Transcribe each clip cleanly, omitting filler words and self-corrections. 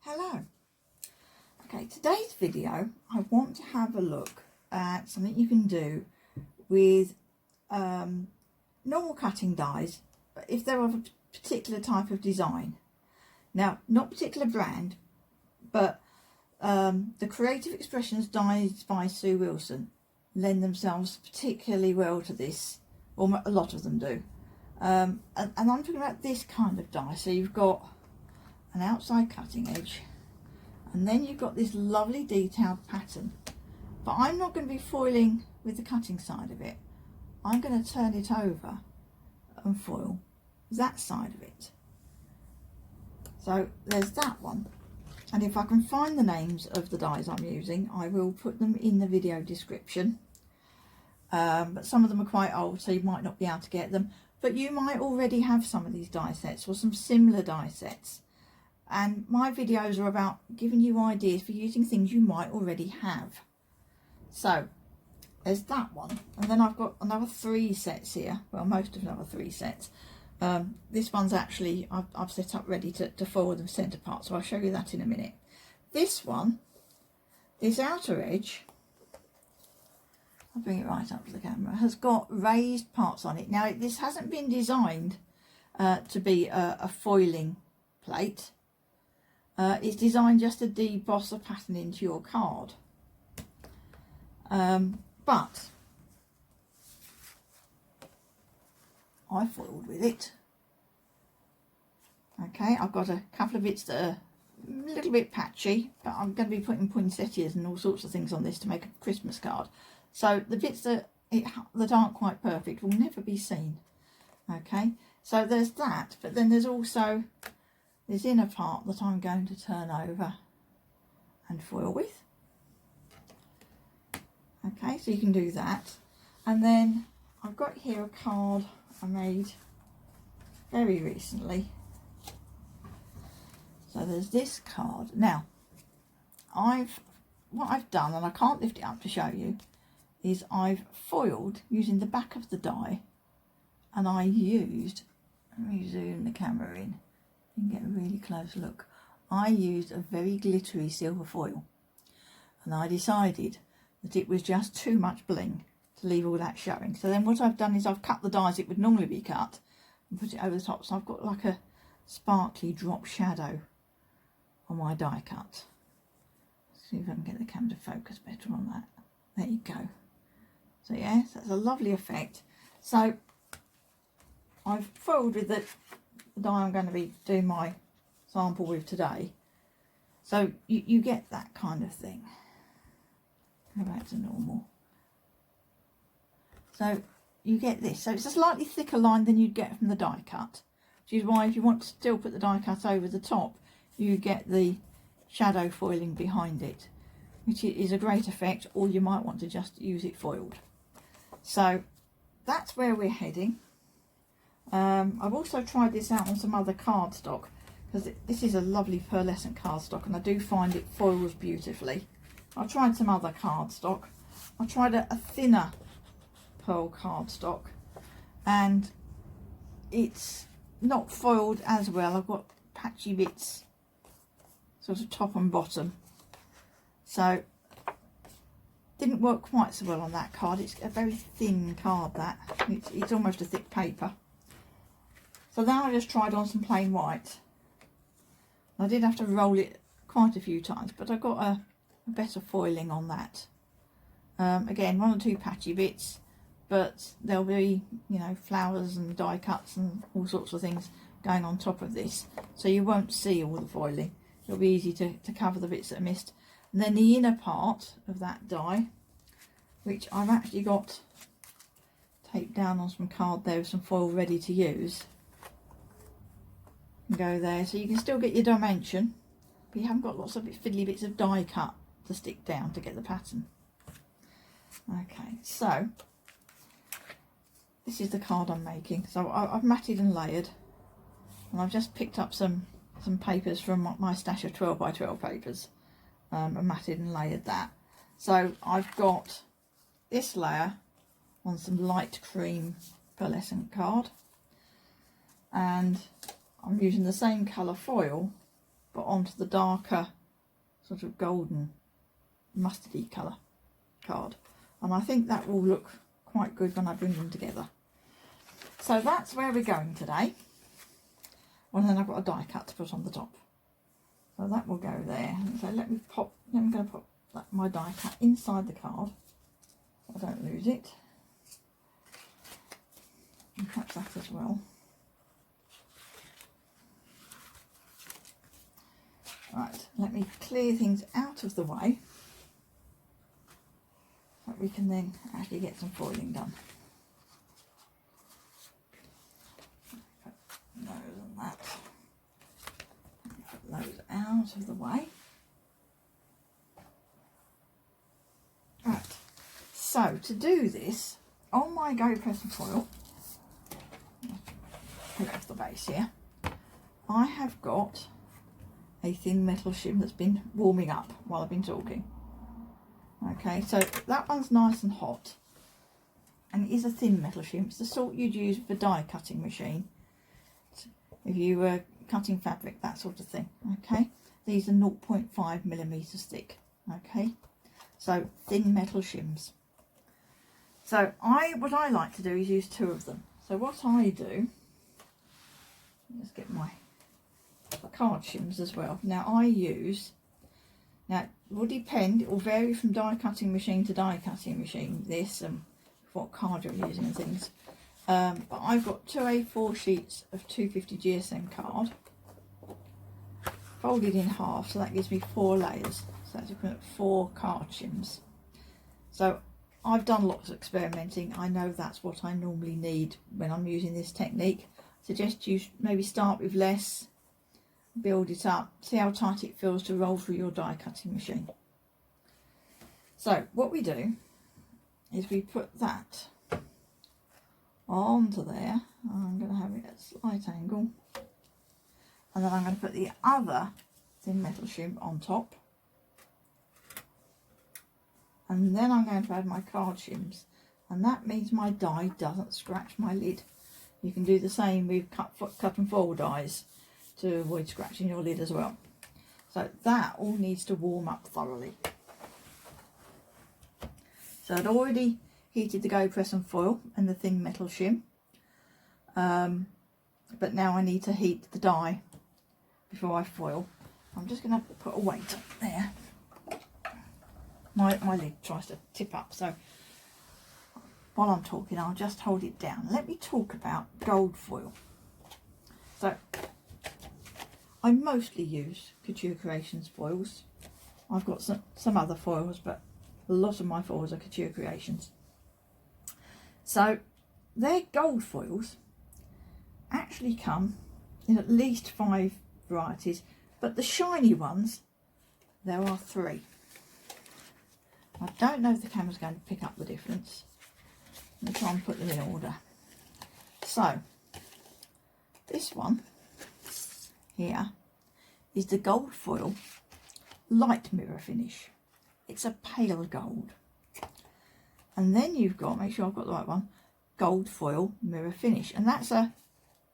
Hello. Okay, today's video I want to have a look at something you can do with normal cutting dies, but if they're of a particular type of design. Now, not particular brand, but the Creative Expressions dies by Sue Wilson lend themselves particularly well to this, or a lot of them do. And I'm talking about this kind of die. So you've got an outside cutting edge, and then you've got this lovely detailed pattern, but I'm not going to be foiling with the cutting side of it. I'm going to turn it over and foil that side of it. So there's that one, and if I can find the names of the dies I'm using, I will put them in the video description. But some of them are quite old, so you might not be able to get them, but you might already have some of these die sets or some similar die sets. And my videos are about giving you ideas for using things you might already have. So there's that one, and then I've got another 3 sets here. Well, most of another 3 sets. This one's actually I've set up ready to foil the centre part, so I'll show you that in a minute. This one, this outer edge, I'll bring it right up to the camera, has got raised parts on it. Now this hasn't been designed to be a foiling plate. It's designed just to deboss a pattern into your card. But I foiled with it. Okay, I've got a couple of bits that are a little bit patchy, but I'm going to be putting poinsettias and all sorts of things on this to make a Christmas card. So the bits that aren't quite perfect will never be seen. Okay, so there's that, but then there's also this inner part that I'm going to turn over and foil with. Okay, so you can do that. And then I've got here a card I made very recently. So there's this card. Now, what I've done, and I can't lift it up to show you, is I've foiled using the back of the die, and I used, let me zoom the camera in. You can get a really close look. I used a very glittery silver foil, and I decided that it was just too much bling to leave all that showing. So then what I've done is I've cut the dies it would normally be cut and put it over the top, so I've got like a sparkly drop shadow on my die cut. Let's see if I can get the camera to focus better on that. There you go. So yes, that's a lovely effect. So I've foiled with the die I'm going to be doing my sample with today, so you get that kind of thing. Go back to normal. So you get this, so it's a slightly thicker line than you'd get from the die cut, which is why if you want to still put the die cut over the top, you get the shadow foiling behind it, which is a great effect, or you might want to just use it foiled. So that's where we're heading. I've also tried this out on some other cardstock, because this is a lovely pearlescent cardstock, and I do find it foils beautifully. I've tried some other cardstock. I tried a thinner pearl cardstock, and it's not foiled as well. I've got patchy bits sort of top and bottom, so didn't work quite so well on that card. It's a very thin card, that it's almost a thick paper. So then I just tried on some plain white. I did have to roll it quite a few times, but I got a better foiling on that. Again, 1 or 2 patchy bits, but there'll be, you know, flowers and die cuts and all sorts of things going on top of this, so you won't see all the foiling. It'll be easy to cover the bits that are missed. And then the inner part of that die, which I've actually got taped down on some card there with some foil ready to use, go there, so you can still get your dimension, but you haven't got lots of fiddly bits of die cut to stick down to get the pattern. Okay, so this is the card I'm making. So I've matted and layered, and I've just picked up some papers from my stash of 12 by 12 papers, and matted and layered that. So I've got this layer on some light cream pearlescent card, and I'm using the same colour foil but onto the darker sort of golden mustardy colour card, and I think that will look quite good when I bring them together. So that's where we're going today. And then I've got a die cut to put on the top, so that will go there. So I'm going to put my die cut inside the card so I don't lose it, and perhaps that as well. Right, let me clear things out of the way so that we can then actually get some foiling done. Put those and that. Put those out of the way. Right, so to do this, on my GoPress Foil, put it off the base here, I have got a thin metal shim that's been warming up while I've been talking. Okay, so that one's nice and hot, and it is a thin metal shim. It's the sort you'd use for die cutting machine if you were cutting fabric, that sort of thing. Okay, these are 0.5 millimeters thick. Okay, so thin metal shims. So what I like to do is use 2 of them. So what I do, let's get my card shims as well. Now it will depend, it will vary from die cutting machine to die cutting machine, this and what card you're using and things. But I've got 2 A4 sheets of 250 GSM card folded in half, so that gives me 4 layers. So that's equivalent to 4 card shims. So I've done lots of experimenting. I know that's what I normally need when I'm using this technique. I suggest you maybe start with less, build it up, see how tight it feels to roll through your die cutting machine. So what we do is we put that onto there. I'm going to have it at a slight angle, and then I'm going to put the other thin metal shim on top, and then I'm going to add my card shims, and that means my die doesn't scratch my lid. You can do the same with cut and fold dies to avoid scratching your lid as well. So that all needs to warm up thoroughly. So I'd already heated the GoPress Foil and the thin metal shim, but now I need to heat the die before I foil. I'm just going to put a weight up there. My lid tries to tip up, so while I'm talking I'll just hold it down. Let me talk about gold foil. So I mostly use Couture Creations foils. I've got some other foils, but a lot of my foils are Couture Creations. So their gold foils actually come in at least 5 varieties, but the shiny ones, there are 3. I don't know if the camera's going to pick up the difference. Let me try and put them in order. So this one here is the gold foil light mirror finish. It's a pale gold. And then you've got, make sure I've got the right one, gold foil mirror finish, and that's a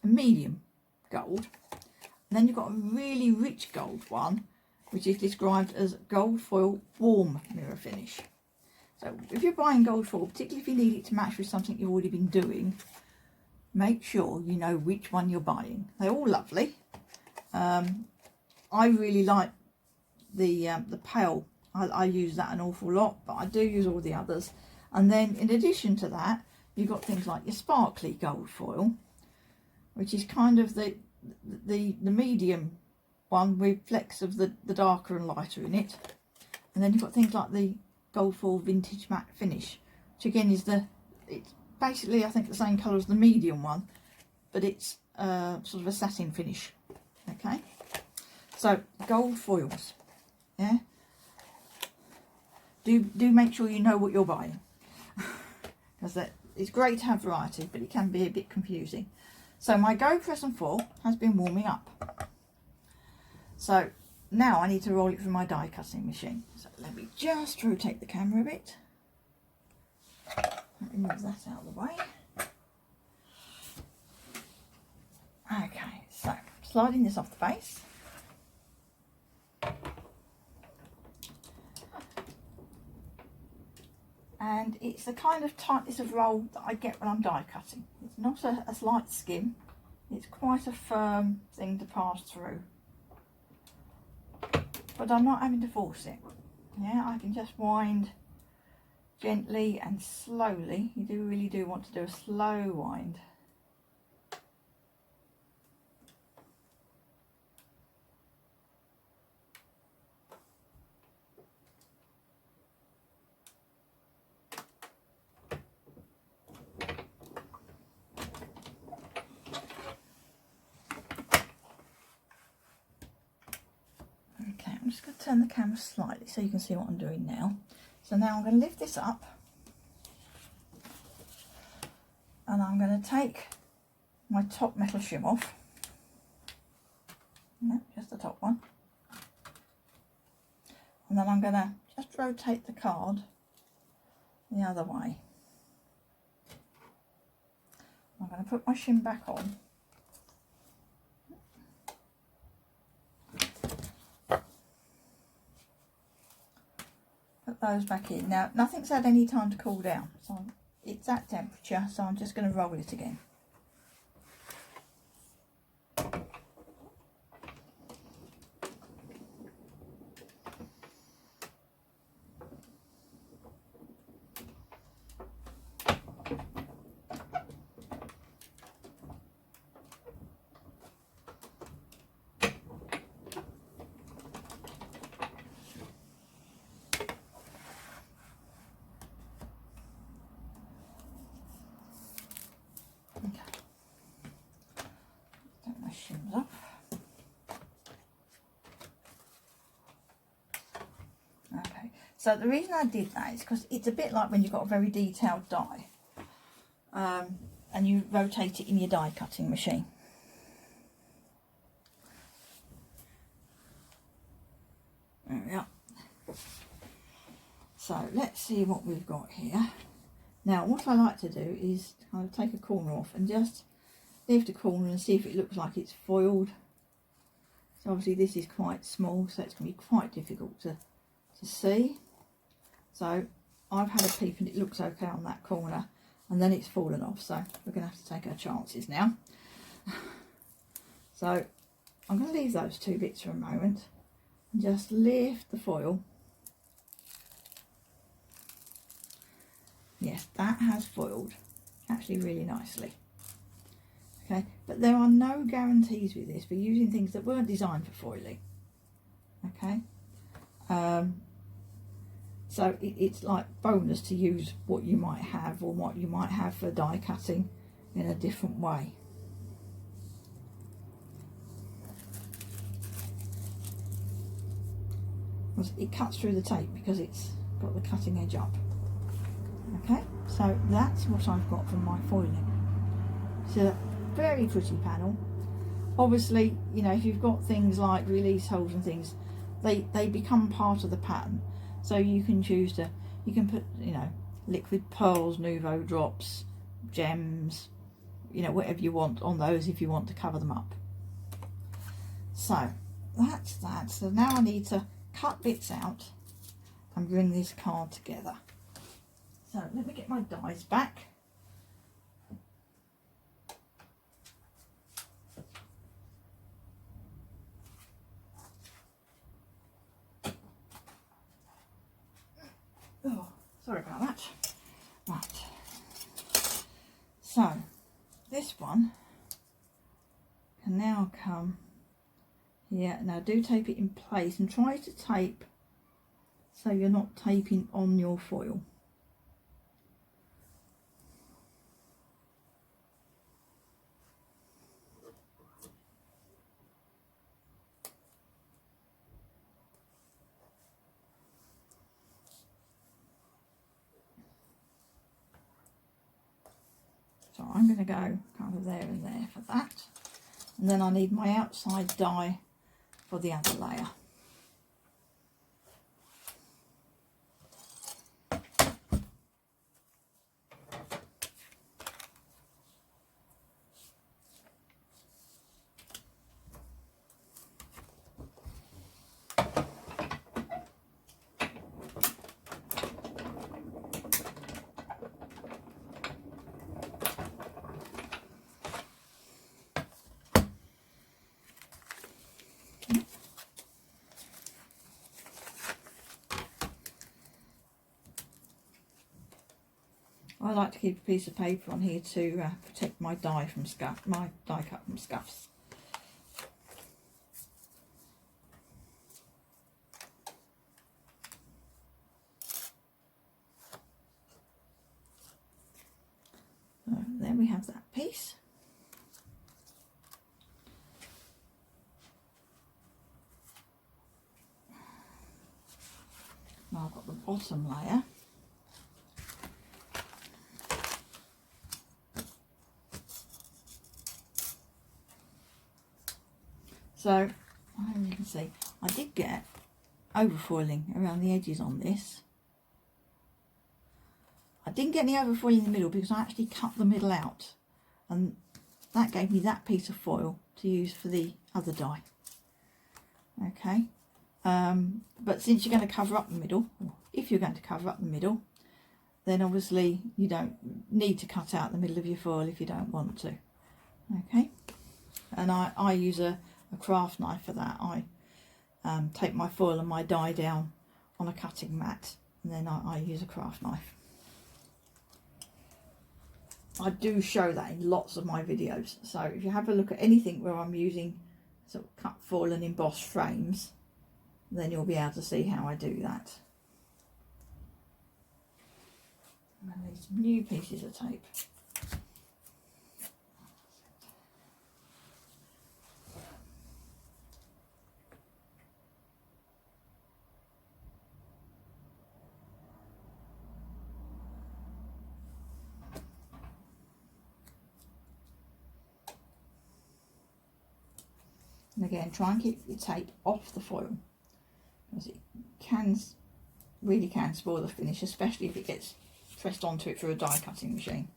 medium gold. And then you've got a really rich gold one, which is described as gold foil warm mirror finish. So if you're buying gold foil, particularly if you need it to match with something you've already been doing, make sure you know which one you're buying. They're all lovely. I really like the pale. I use that an awful lot, but I do use all the others. And then in addition to that, you've got things like your sparkly gold foil, which is kind of the medium one with flecks of the darker and lighter in it. And then you've got things like the gold foil vintage matte finish, which again is it's basically I think the same colour as the medium one, but it's sort of a satin finish. Okay, so gold foils, yeah, do make sure you know what you're buying, because it's great to have variety, but it can be a bit confusing. So my GoPress Foil has been warming up, so now I need to roll it through my die cutting machine. So let me just rotate the camera a bit. Let me move that out of the way. Okay, so sliding this off the base. and it's the kind of tightness of roll that I get when I'm die cutting. It's not a light skim, it's quite a firm thing to pass through, but I'm not having to force it. Yeah, I can just wind gently and slowly. You really do want to do a slow wind. Okay, I'm just going to turn the camera slightly so you can see what I'm doing now. So now I'm going to lift this up, and I'm going to take my top metal shim off. No, just the top one. And then I'm going to just rotate the card the other way. I'm going to put my shim back on. Put those back in. Now, nothing's had any time to cool down, so it's at temperature, so I'm just going to roll it again. Shims off. Okay, so the reason I did that is because it's a bit like when you've got a very detailed die, and you rotate it in your die cutting machine. There we are. So let's see what we've got here. Now what I like to do is kind of take a corner off and just lift a corner and see if it looks like it's foiled. So obviously this is quite small, so it's going to be quite difficult to see. So I've had a peep and it looks okay on that corner, and then it's fallen off, so we're going to have to take our chances now. So I'm going to leave those two bits for a moment and just lift the foil. Yes, that has foiled actually really nicely. Okay, but there are no guarantees with this. We're using things that weren't designed for foiling. Okay, so it's like bonus to use what you might have, or what you might have for die cutting in a different way. It cuts through the tape because it's got the cutting edge up. Okay, so that's what I've got from my foiling. So very pretty panel. Obviously, you know, if you've got things like release holes and things, they become part of the pattern. So you can choose to, you can put, you know, liquid pearls, nouveau drops, gems, you know, whatever you want on those if you want to cover them up. So that's that. So now I need to cut bits out and bring this card together. So let me get my dies back. Oh, sorry about that. Right. So this one can now come here. Now do tape it in place and try to tape so you're not taping on your foil. So I'm going to go kind of there and there for that. And then I need my outside die for the other layer. I like to keep a piece of paper on here to protect my die from my die cut from scuffs. So there we have that piece. Now I've got the bottom layer. So, as you can see, I did get overfoiling around the edges on this. I didn't get any overfoiling in the middle because I actually cut the middle out, and that gave me that piece of foil to use for the other die. Okay, but since you're going to cover up the middle, or if you're going to cover up the middle, then obviously you don't need to cut out the middle of your foil if you don't want to. Okay, and I use a craft knife for that. I take my foil and my die down on a cutting mat, and then I use a craft knife. I do show that in lots of my videos, so if you have a look at anything where I'm using sort of cut foil and embossed frames, then you'll be able to see how I do that. And I need some new pieces of tape. And again, try and keep your tape off the foil, because it really can spoil the finish, especially if it gets pressed onto it through a die cutting machine.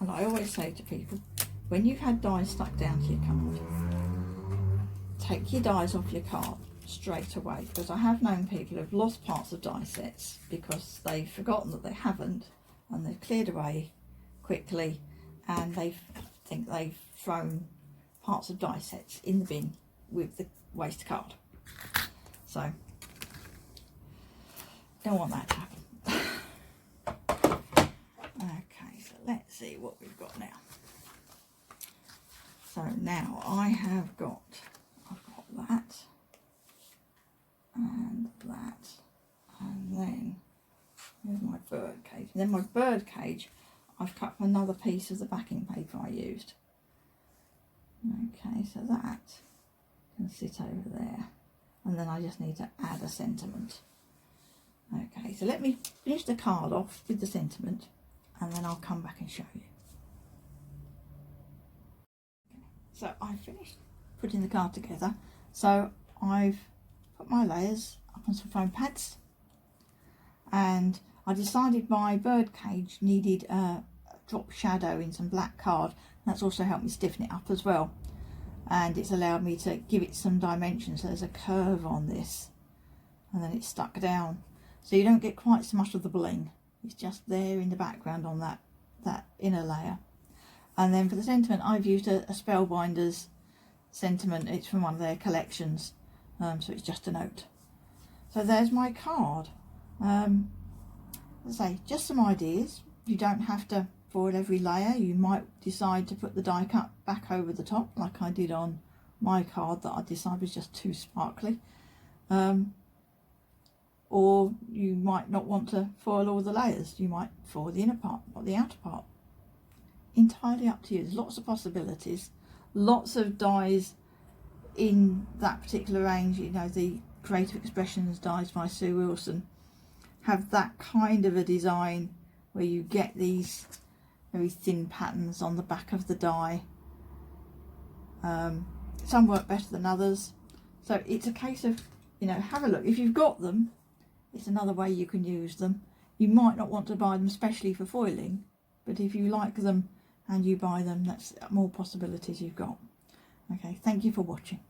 And I always say to people, when you've had dies stuck down to your card, take your dies off your card straight away, because I have known people who've lost parts of die sets because they've forgotten that they haven't, and they've cleared away quickly, and they think they've thrown parts of die sets in the bin with the waste card. So, don't want that to happen. Let's see what we've got now. So now I've got that and that, and then here's my bird cage. And then my bird cage, I've cut another piece of the backing paper I used. Okay, so that can sit over there, and then I just need to add a sentiment. Okay, so let me finish the card off with the sentiment, and then I'll come back and show you. So I finished putting the card together. So I've put my layers up on some foam pads, and I decided my bird cage needed a drop shadow in some black card. That's also helped me stiffen it up as well, and it's allowed me to give it some dimensions. So there's a curve on this, and then it's stuck down, so you don't get quite so much of the bling. It's just there in the background on that inner layer. And then for the sentiment, I've used a Spellbinders sentiment. It's from one of their collections, so it's just a note. So there's my card. As I say, just some ideas. You don't have to foil every layer. You might decide to put the die cut back over the top, like I did on my card that I decided was just too sparkly. or you might not want to foil all the layers. You might foil the inner part, not the outer part. Entirely up to you. There's lots of possibilities, lots of dies in that particular range. You know, the Creative Expressions dies by Sue Wilson have that kind of a design where you get these very thin patterns on the back of the die. Some work better than others, so it's a case of, you know, have a look. If you've got them, it's another way you can use them. You might not want to buy them especially for foiling, but if you like them and you buy them, that's more possibilities you've got. Okay, thank you for watching.